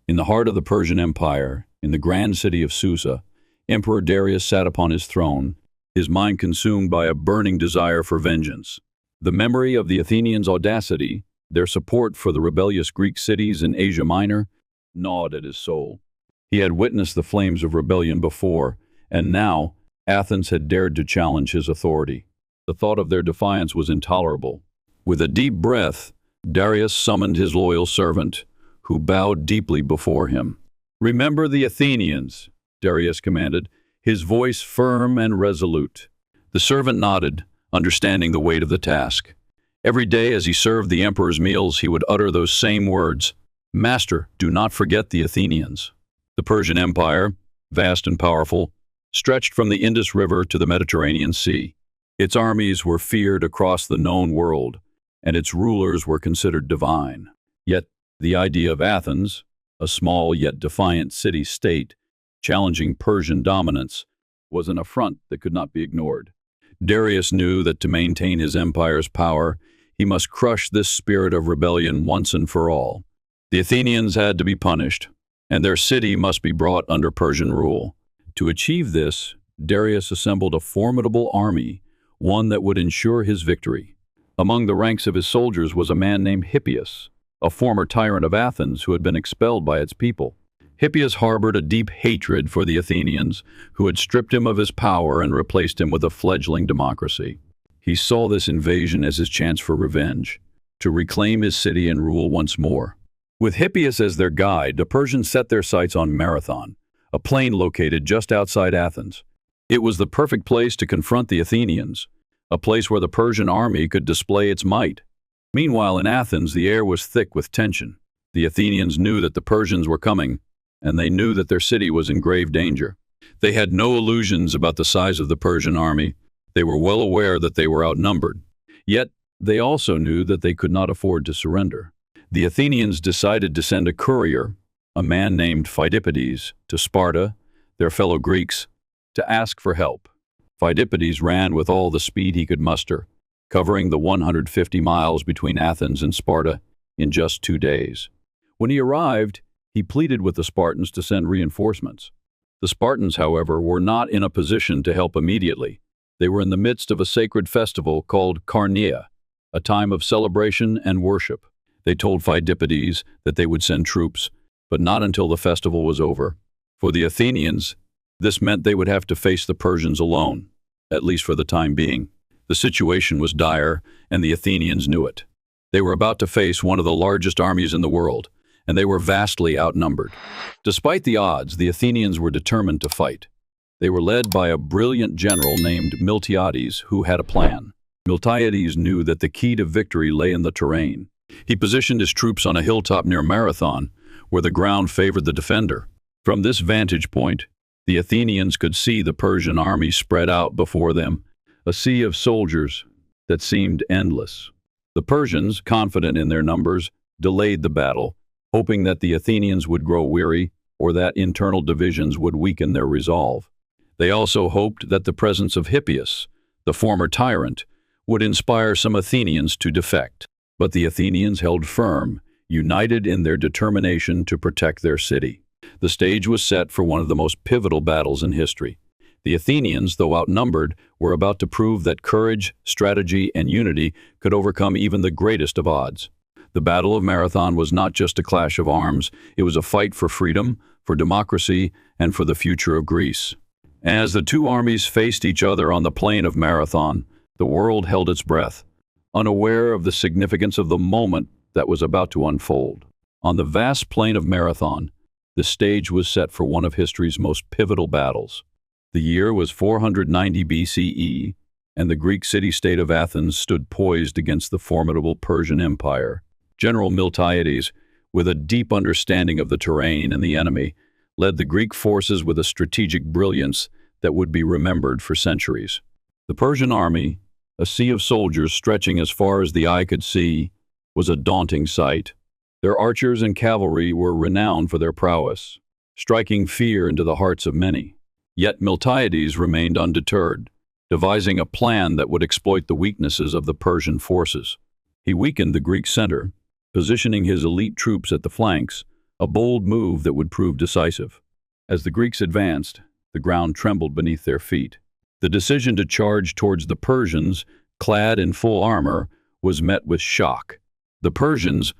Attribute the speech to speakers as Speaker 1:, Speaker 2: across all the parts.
Speaker 1: In the heart of the Persian Empire, in the grand city of Susa, Emperor Darius sat upon his throne, his mind consumed by a burning desire for vengeance. The memory of the Athenians' audacity, their support for the rebellious Greek cities in Asia Minor, gnawed at his soul. He had witnessed the flames of rebellion before, and now Athens had dared to challenge his authority. The thought of their defiance was intolerable. With a deep breath, Darius summoned his loyal servant, who bowed deeply before him. "Remember the Athenians," Darius commanded, his voice firm and resolute. The servant nodded, understanding the weight of the task. Every day as he served the emperor's meals, he would utter those same words, "Master, do not forget the Athenians." The Persian Empire, vast and powerful, stretched from the Indus River to the Mediterranean Sea. Its armies were feared across the known world, and its rulers were considered divine. Yet the idea of Athens, a small yet defiant city-state, challenging Persian dominance, was an affront that could not be ignored. Darius knew that to maintain his empire's power, he must crush this spirit of rebellion once and for all. The Athenians had to be punished, and their city must be brought under Persian rule. To achieve this, Darius assembled a formidable army, one that would ensure his victory. Among the ranks of his soldiers was a man named Hippias, a former tyrant of Athens who had been expelled by its people. Hippias harbored a deep hatred for the Athenians, who had stripped him of his power and replaced him with a fledgling democracy. He saw this invasion as his chance for revenge, to reclaim his city and rule once more. With Hippias as their guide, the Persians set their sights on Marathon, a plain located just outside Athens. It was the perfect place to confront the Athenians, a place where the Persian army could display its might. Meanwhile, in Athens, the air was thick with tension. The Athenians knew that the Persians were coming, and they knew that their city was in grave danger. They had no illusions about the size of the Persian army. They were well aware that they were outnumbered. Yet, they also knew that they could not afford to surrender. The Athenians decided to send a courier, a man named Phidippides, to Sparta, their fellow Greeks, to ask for help. Phidippides ran with all the speed he could muster, covering the 150 miles between Athens and Sparta in just 2 days. When he arrived, he pleaded with the Spartans to send reinforcements. The Spartans, however, were not in a position to help immediately. They were in the midst of a sacred festival called Carneia, a time of celebration and worship. They told Phidippides that they would send troops, but not until the festival was over. For the Athenians, this meant they would have to face the Persians alone, at least for the time being. The situation was dire, and the Athenians knew it. They were about to face one of the largest armies in the world, and they were vastly outnumbered. Despite the odds, the Athenians were determined to fight. They were led by a brilliant general named Miltiades, who had a plan. Miltiades knew that the key to victory lay in the terrain. He positioned his troops on a hilltop near Marathon, where the ground favored the defender. From this vantage point, the Athenians could see the Persian army spread out before them, a sea of soldiers that seemed endless. The Persians, confident in their numbers, delayed the battle, hoping that the Athenians would grow weary or that internal divisions would weaken their resolve. They also hoped that the presence of Hippias, the former tyrant, would inspire some Athenians to defect. But the Athenians held firm, united in their determination to protect their city. The stage was set for one of the most pivotal battles in history. The Athenians, though outnumbered, were about to prove that courage, strategy, and unity could overcome even the greatest of odds. The Battle of Marathon was not just a clash of arms, it was a fight for freedom, for democracy, and for the future of Greece. As the two armies faced each other on the plain of Marathon, the world held its breath, unaware of the significance of the moment that was about to unfold. On the vast plain of Marathon, the stage was set for one of history's most pivotal battles. The year was 490 BCE, and the Greek city-state of Athens stood poised against the formidable Persian Empire. General Miltiades, with a deep understanding of the terrain and the enemy, led the Greek forces with a strategic brilliance that would be remembered for centuries. The Persian army, a sea of soldiers stretching as far as the eye could see, was a daunting sight. Their archers and cavalry were renowned for their prowess, striking fear into the hearts of many. Yet Miltiades remained undeterred, devising a plan that would exploit the weaknesses of the Persian forces. He weakened the Greek center, positioning his elite troops at the flanks, a bold move that would prove decisive. As the Greeks advanced, the ground trembled beneath their feet. The decision to charge towards the Persians, clad in full armor, was met with shock. The Persians,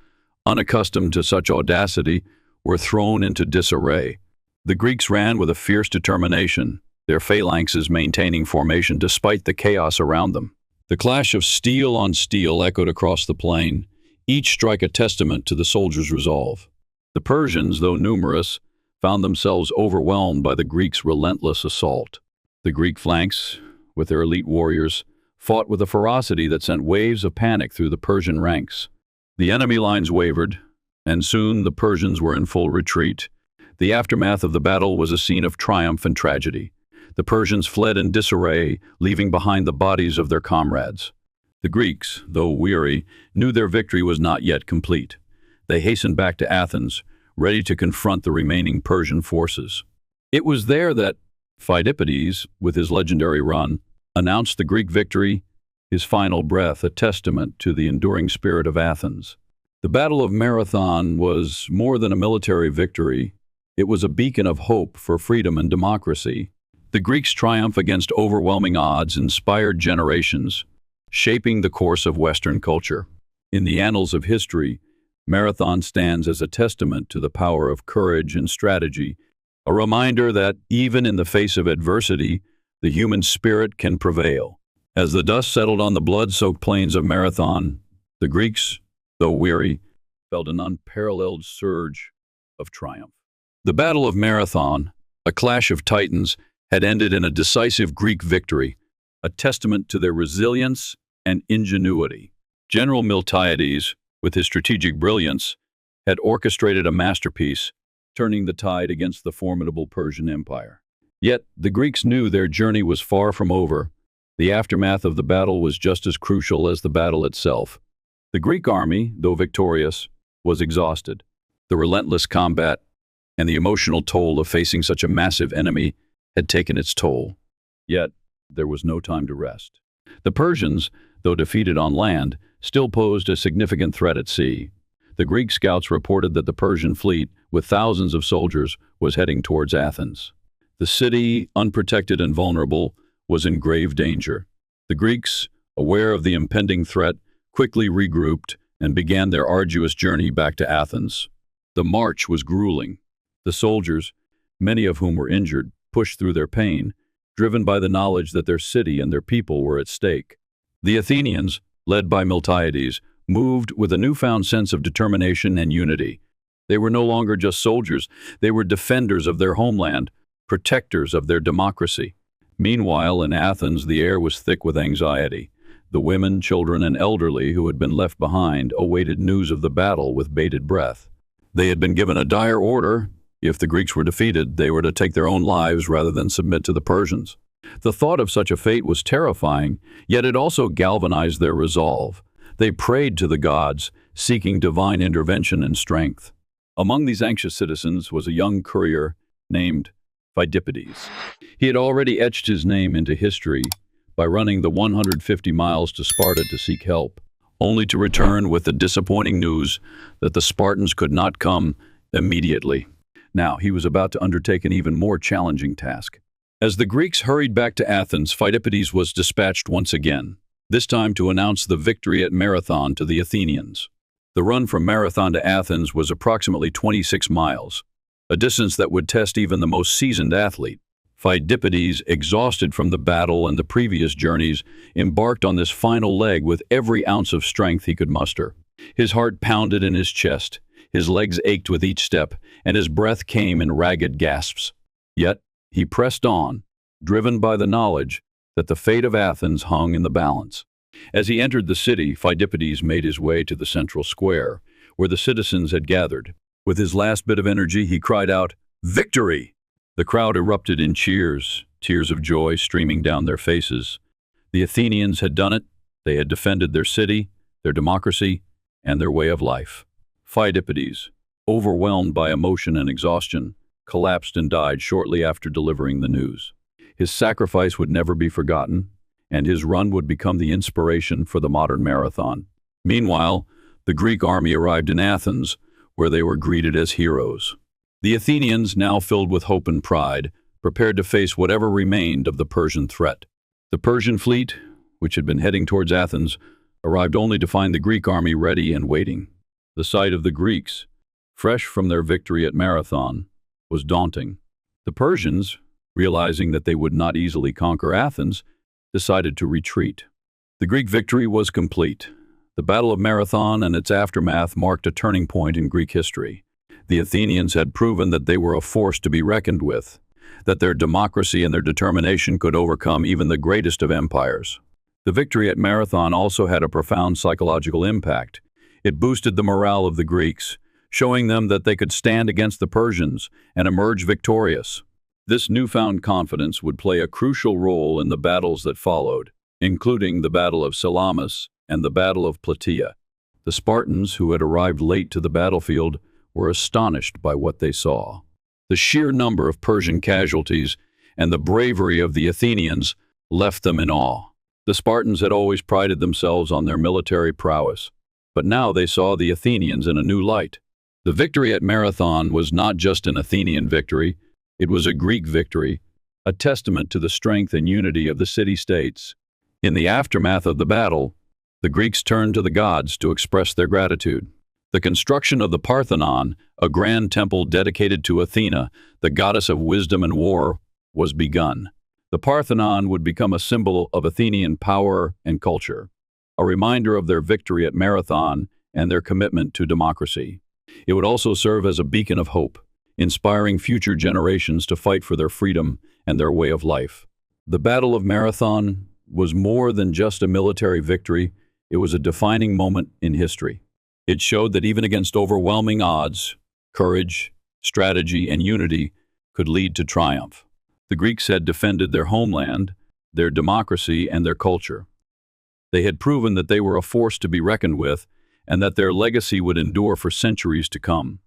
Speaker 1: unaccustomed to such audacity, were thrown into disarray. The Greeks ran with a fierce determination, their phalanxes maintaining formation despite the chaos around them. The clash of steel on steel echoed across the plain, each strike a testament to the soldiers' resolve. The Persians, though numerous, found themselves overwhelmed by the Greeks' relentless assault. The Greek flanks, with their elite warriors, fought with a ferocity that sent waves of panic through the Persian ranks. The enemy lines wavered, and soon the Persians were in full retreat. The aftermath of the battle was a scene of triumph and tragedy. The Persians fled in disarray, leaving behind the bodies of their comrades. The Greeks, though weary, knew their victory was not yet complete. They hastened back to Athens, ready to confront the remaining Persian forces. It was there that Phidippides, with his legendary run, announced the Greek victory, his final breath a testament to the enduring spirit of Athens. The Battle of Marathon was more than a military victory. It was a beacon of hope for freedom and democracy. The Greeks' triumph against overwhelming odds inspired generations, shaping the course of Western culture. In the annals of history, Marathon stands as a testament to the power of courage and strategy, a reminder that even in the face of adversity, the human spirit can prevail. As the dust settled on the blood-soaked plains of Marathon, the Greeks, though weary, felt an unparalleled surge of triumph. The Battle of Marathon, a clash of titans, had ended in a decisive Greek victory, a testament to their resilience and ingenuity. General Miltiades, with his strategic brilliance, had orchestrated a masterpiece, turning the tide against the formidable Persian Empire. Yet the Greeks knew their journey was far from over. The aftermath of the battle was just as crucial as the battle itself. The Greek army, though victorious, was exhausted. The relentless combat and the emotional toll of facing such a massive enemy had taken its toll. Yet there was no time to rest. The Persians, though defeated on land, still posed a significant threat at sea. The Greek scouts reported that the Persian fleet, with thousands of soldiers, was heading towards Athens. The city, unprotected and vulnerable, was in grave danger. The Greeks, aware of the impending threat, quickly regrouped and began their arduous journey back to Athens. The march was grueling. The soldiers, many of whom were injured, pushed through their pain, driven by the knowledge that their city and their people were at stake. The Athenians, led by Miltiades, moved with a newfound sense of determination and unity. They were no longer just soldiers, they were defenders of their homeland, protectors of their democracy. Meanwhile, in Athens, the air was thick with anxiety. The women, children, and elderly who had been left behind awaited news of the battle with bated breath. They had been given a dire order. If the Greeks were defeated, they were to take their own lives rather than submit to the Persians. The thought of such a fate was terrifying, yet it also galvanized their resolve. They prayed to the gods, seeking divine intervention and strength. Among these anxious citizens was a young courier named Phidippides. He had already etched his name into history by running the 150 miles to Sparta to seek help, only to return with the disappointing news that the Spartans could not come immediately. Now, he was about to undertake an even more challenging task. As the Greeks hurried back to Athens, Phidippides was dispatched once again, this time to announce the victory at Marathon to the Athenians. The run from Marathon to Athens was approximately 26 miles, a distance that would test even the most seasoned athlete. Phidippides, exhausted from the battle and the previous journeys, embarked on this final leg with every ounce of strength he could muster. His heart pounded in his chest, his legs ached with each step, and his breath came in ragged gasps. Yet he pressed on, driven by the knowledge that the fate of Athens hung in the balance. As he entered the city, Phidippides made his way to the central square, where the citizens had gathered. With his last bit of energy, he cried out, "Victory!" The crowd erupted in cheers, tears of joy streaming down their faces. The Athenians had done it. They had defended their city, their democracy, and their way of life. Phidippides, overwhelmed by emotion and exhaustion, collapsed and died shortly after delivering the news. His sacrifice would never be forgotten, and his run would become the inspiration for the modern marathon. Meanwhile, the Greek army arrived in Athens, where they were greeted as heroes. The Athenians, now filled with hope and pride, prepared to face whatever remained of the Persian threat. The Persian fleet, which had been heading towards Athens, arrived only to find the Greek army ready and waiting. The sight of the Greeks, fresh from their victory at Marathon, was daunting. The Persians, realizing that they would not easily conquer Athens, decided to retreat. The Greek victory was complete. The Battle of Marathon and its aftermath marked a turning point in Greek history. The Athenians had proven that they were a force to be reckoned with, that their democracy and their determination could overcome even the greatest of empires. The victory at Marathon also had a profound psychological impact. It boosted the morale of the Greeks, showing them that they could stand against the Persians and emerge victorious. This newfound confidence would play a crucial role in the battles that followed, including the Battle of Salamis and the Battle of Plataea. The Spartans, who had arrived late to the battlefield, were astonished by what they saw. The sheer number of Persian casualties and the bravery of the Athenians left them in awe. The Spartans had always prided themselves on their military prowess, but now they saw the Athenians in a new light. The victory at Marathon was not just an Athenian victory, it was a Greek victory, a testament to the strength and unity of the city-states. In the aftermath of the battle, the Greeks turned to the gods to express their gratitude. The construction of the Parthenon, a grand temple dedicated to Athena, the goddess of wisdom and war, was begun. The Parthenon would become a symbol of Athenian power and culture, a reminder of their victory at Marathon and their commitment to democracy. It would also serve as a beacon of hope, inspiring future generations to fight for their freedom and their way of life. The Battle of Marathon was more than just a military victory, it was a defining moment in history. It showed that even against overwhelming odds, courage, strategy, and unity could lead to triumph. The Greeks had defended their homeland, their democracy, and their culture. They had proven that they were a force to be reckoned with and that their legacy would endure for centuries to come.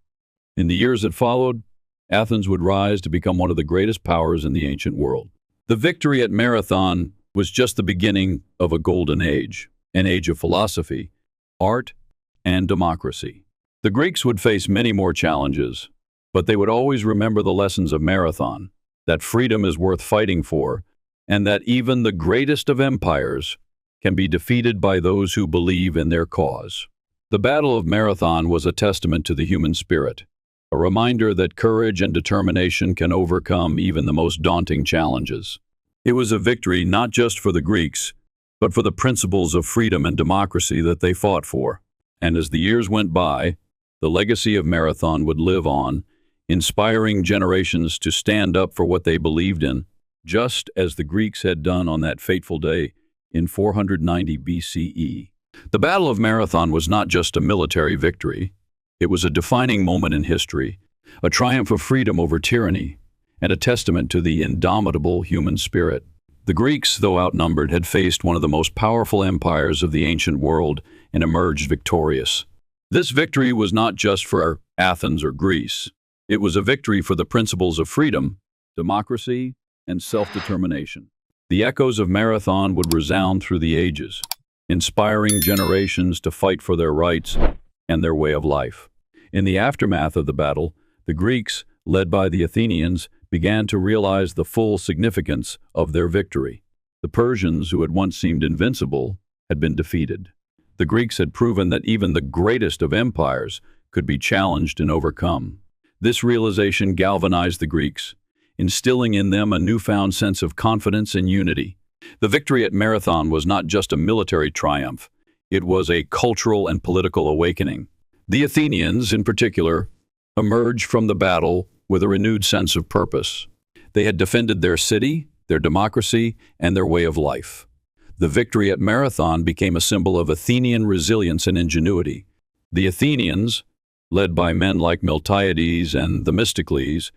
Speaker 1: In the years that followed, Athens would rise to become one of the greatest powers in the ancient world. The victory at Marathon was just the beginning of a golden age, an age of philosophy, art, and democracy. The Greeks would face many more challenges, but they would always remember the lessons of Marathon, that freedom is worth fighting for, and that even the greatest of empires can be defeated by those who believe in their cause. The Battle of Marathon was a testament to the human spirit, a reminder that courage and determination can overcome even the most daunting challenges. It was a victory not just for the Greeks, but for the principles of freedom and democracy that they fought for. And as the years went by, the legacy of Marathon would live on, inspiring generations to stand up for what they believed in, just as the Greeks had done on that fateful day in 490 BCE. The Battle of Marathon was not just a military victory. It was a defining moment in history, a triumph of freedom over tyranny, and a testament to the indomitable human spirit. The Greeks, though outnumbered, had faced one of the most powerful empires of the ancient world and emerged victorious. This victory was not just for Athens or Greece. It was a victory for the principles of freedom, democracy, and self-determination. The echoes of Marathon would resound through the ages, inspiring generations to fight for their rights and their way of life. In the aftermath of the battle, the Greeks, led by the Athenians, began to realize the full significance of their victory. The Persians, who had once seemed invincible, had been defeated. The Greeks had proven that even the greatest of empires could be challenged and overcome. This realization galvanized the Greeks, instilling in them a newfound sense of confidence and unity. The victory at Marathon was not just a military triumph, it was a cultural and political awakening. The Athenians, in particular, emerged from the battle with a renewed sense of purpose. They had defended their city, their democracy, and their way of life. The victory at Marathon became a symbol of Athenian resilience and ingenuity. The Athenians, led by men like Miltiades and Themistocles,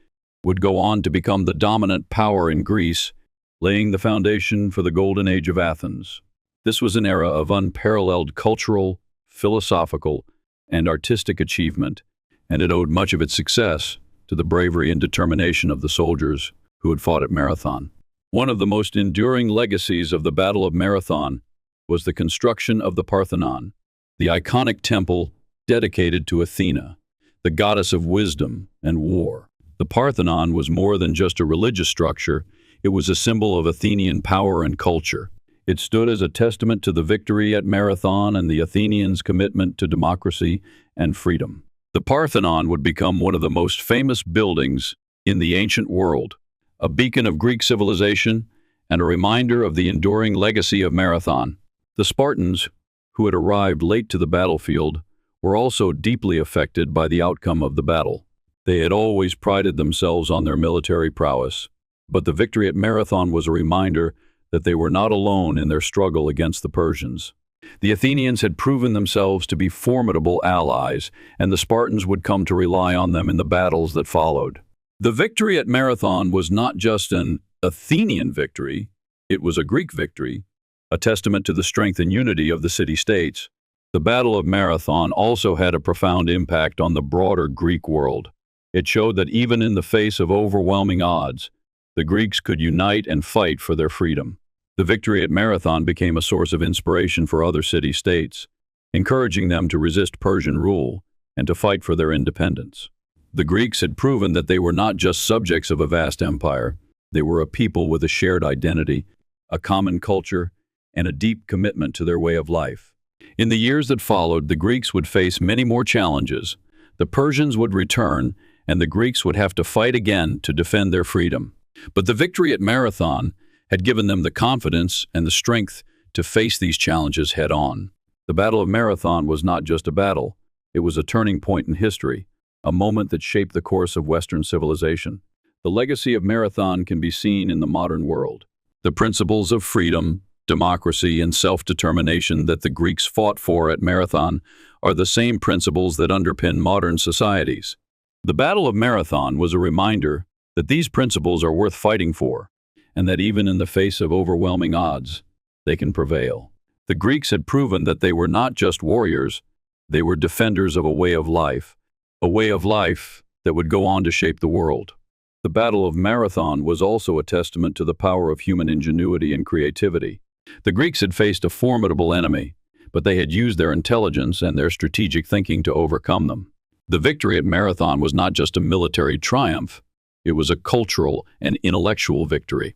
Speaker 1: would go on to become the dominant power in Greece, laying the foundation for the Golden Age of Athens. This was an era of unparalleled cultural, philosophical, and artistic achievement, and it owed much of its success to the bravery and determination of the soldiers who had fought at Marathon. One of the most enduring legacies of the Battle of Marathon was the construction of the Parthenon, the iconic temple dedicated to Athena. the goddess of wisdom and war. The Parthenon was more than just a religious structure, it was a symbol of Athenian power and culture. It stood as a testament to the victory at Marathon and the Athenians' commitment to democracy and freedom. The Parthenon would become one of the most famous buildings in the ancient world, a beacon of Greek civilization and a reminder of the enduring legacy of Marathon. The Spartans, who had arrived late to the battlefield, were also deeply affected by the outcome of the battle. They had always prided themselves on their military prowess, but the victory at Marathon was a reminder that they were not alone in their struggle against the Persians. The Athenians had proven themselves to be formidable allies, and the Spartans would come to rely on them in the battles that followed. The victory at Marathon was not just an Athenian victory, it was a Greek victory, a testament to the strength and unity of the city-states. The Battle of Marathon also had a profound impact on the broader Greek world. It showed that even in the face of overwhelming odds, the Greeks could unite and fight for their freedom. The victory at Marathon became a source of inspiration for other city-states, encouraging them to resist Persian rule and to fight for their independence. The Greeks had proven that they were not just subjects of a vast empire, they were a people with a shared identity, a common culture, and a deep commitment to their way of life. In the years that followed, the Greeks would face many more challenges. The Persians would return, and the Greeks would have to fight again to defend their freedom. But the victory at Marathon had given them the confidence and the strength to face these challenges head-on. The Battle of Marathon was not just a battle, it was a turning point in history, a moment that shaped the course of Western civilization. The legacy of Marathon can be seen in the modern world. The principles of freedom, democracy, and self-determination that the Greeks fought for at Marathon are the same principles that underpin modern societies. The Battle of Marathon was a reminder that these principles are worth fighting for, and that even in the face of overwhelming odds, they can prevail. The Greeks had proven that they were not just warriors, they were defenders of a way of life that would go on to shape the world. The Battle of Marathon was also a testament to the power of human ingenuity and creativity. The Greeks had faced a formidable enemy, but they had used their intelligence and their strategic thinking to overcome them. The victory at Marathon was not just a military triumph, it was a cultural and intellectual victory.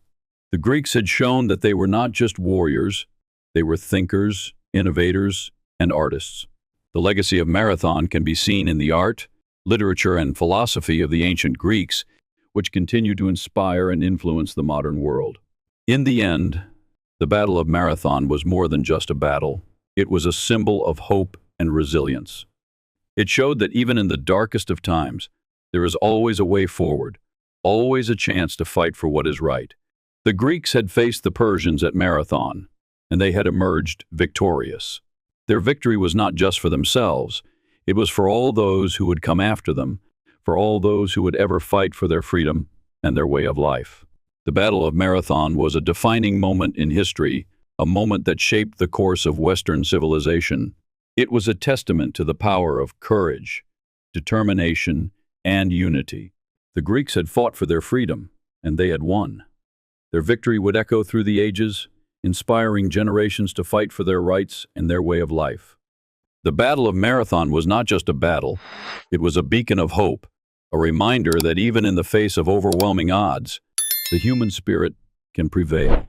Speaker 1: The Greeks had shown that they were not just warriors, they were thinkers, innovators, and artists. The legacy of Marathon can be seen in the art, literature, and philosophy of the ancient Greeks, which continue to inspire and influence the modern world. In the end, the Battle of Marathon was more than just a battle. It was a symbol of hope and resilience. It showed that even in the darkest of times, there is always a way forward, always a chance to fight for what is right. The Greeks had faced the Persians at Marathon, and they had emerged victorious. Their victory was not just for themselves, it was for all those who would come after them, for all those who would ever fight for their freedom and their way of life. The Battle of Marathon was a defining moment in history, a moment that shaped the course of Western civilization. It was a testament to the power of courage, determination, and unity. The Greeks had fought for their freedom, and they had won. Their victory would echo through the ages, inspiring generations to fight for their rights and their way of life. The Battle of Marathon was not just a battle, it was a beacon of hope, a reminder that even in the face of overwhelming odds, the human spirit can prevail.